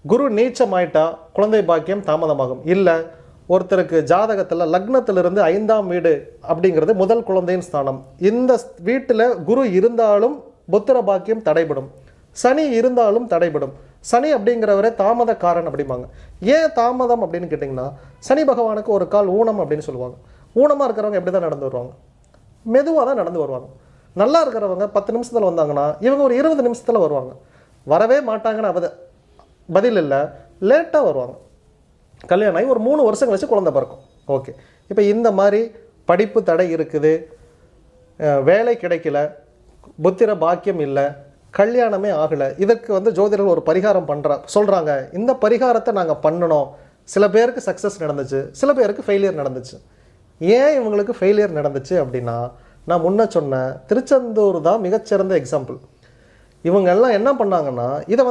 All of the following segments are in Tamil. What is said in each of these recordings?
குரு நீச்சமாயிட்டா குழந்தை பாக்கியம் தாமதமாகும். இல்லை, ஒருத்தருக்கு ஜாதகத்தில் லக்னத்திலிருந்து 5ஆம் வீடு அப்படிங்கிறது முதல் குழந்தையின் ஸ்தானம். இந்த வீட்டில் குரு இருந்தாலும் புத்திர பாக்கியம் தடைபடும், சனி இருந்தாலும் தடைபடும். சனி அப்படிங்கிறவரே தாமதக்காரன் அப்படிம்பாங்க. ஏன் தாமதம் அப்படின்னு கேட்டிங்கன்னா, சனி பகவானுக்கு ஒரு கால் ஊனம் அப்படின்னு சொல்லுவாங்க. ஊனமாக இருக்கிறவங்க எப்படி தான் நடந்து வருவாங்க? மெதுவாக தான் நடந்து வருவாங்க. நல்லா இருக்கிறவங்க 10 நிமிஷத்தில் வந்தாங்கன்னா இவங்க ஒரு 20 நிமிஷத்தில் வருவாங்க. வரவே மாட்டாங்கன்னு பதில் இல்லை, லேட்டாக வருவாங்க. கல்யாணம் ஆகி ஒரு 3 வருஷம் கழிச்சு குழந்தை பிறக்கும். ஓகே, இப்போ இந்த மாதிரி படிப்பு தடை இருக்குது, வேலை கிடைக்கல, புத்திர பாக்கியம் இல்லை, கல்யாணமே ஆகலை. இதற்கு ஜோதிடர்கள் ஒரு பரிகாரம் சொல்கிறாங்க. இந்த பரிகாரத்தை நாங்கள் பண்ணணும். சில பேருக்கு சக்ஸஸ் நடந்துச்சு, சில பேருக்கு ஃபெயிலியர் நடந்துச்சு. ஏன் இவங்களுக்கு ஃபெயிலியர் நடந்துச்சு அப்படின்னா, நான் முன்ன சொன்ன திருச்செந்தூர் தான் மிகச்சிறந்த எக்ஸாம்பிள். இவங்க எல்லாம் என்ன பண்ணாங்கன்னா, இதை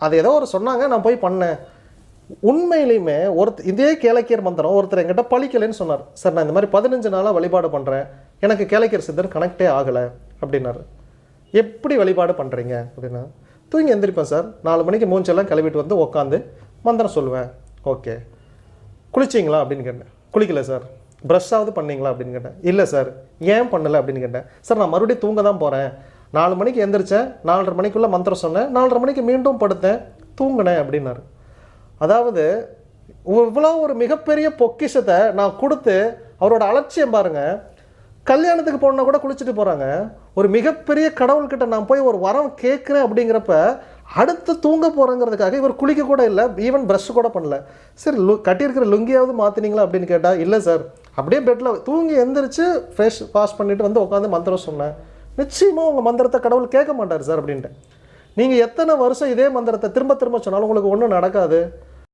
அது ஏதோ ஒரு சொன்னாங்க, நான் போய் பண்ணேன். உண்மையிலையுமே இதே கேளக்கியர் மந்திரம் ஒருத்தர் என்கிட்ட பழிக்கலைன்னு சொன்னார். சார், நான் இந்த மாதிரி 15 நாளாக வழிபாடு பண்ணுறேன், எனக்கு கேளக்கியர் சித்தர் கனெக்டே ஆகலை அப்படின்னாரு. எப்படி வழிபாடு பண்ணுறீங்க அப்படின்னா, தூங்கி எந்திரிப்பேன் சார், 4 மணிக்கு மூஞ்செல்லாம் கழுவிட்டு உட்காந்து மந்திரம் சொல்லுவேன். ஓகே, குளிச்சிங்களா அப்படின்னு கேட்டேன். குளிக்கல சார். ப்ரஷ்ஷாவது பண்ணீங்களா அப்படின்னு கேட்டேன். இல்லை சார். ஏன் பண்ணலை அப்படின்னு கேட்டேன். சார், நான் மறுபடியும் தூங்க தான் போகிறேன், 4 மணிக்கு எந்திரிச்சேன், 4:30 மணிக்குள்ளே மந்திரம் சொன்னேன், 4:30 மணிக்கு மீண்டும் படுத்தேன், தூங்கினேன் அப்படின்னாரு. அதாவது இவ்வளோ ஒரு மிகப்பெரிய பொக்கிஷத்தை நான் கொடுத்து அவரோட அலட்சியம் பாருங்கள். கல்யாணத்துக்கு போனால் கூட குளிச்சுட்டு போகிறாங்க. ஒரு மிகப்பெரிய கடவுள்கிட்ட நான் போய் ஒரு வரம் கேட்குறேன் அப்படிங்கிறப்ப அடுத்து தூங்க போகிறேங்கிறதுக்காக இவர் குளிக்க கூட இல்லை, ஈவன் ப்ரஷ் கூட பண்ணல. சரி, கட்டியிருக்கிற லுங்கியாவது மாற்றினீங்களா அப்படின்னு கேட்டால், இல்லை சார், அப்படியே பெட்டில் தூங்கி எந்திரிச்சு ஃபேஸ் வாஷ் பண்ணிவிட்டு உட்காந்து மந்திரம் சொன்னேன். நிச்சயமாக உங்கள் மந்திரத்தை கடவுள் கேட்க மாட்டார் சார் அப்படின்ட்டு. நீங்கள் எத்தனை வருஷம் இதே மந்திரத்தை திரும்ப திரும்ப சொன்னாலும் உங்களுக்கு ஒன்றும் நடக்காது.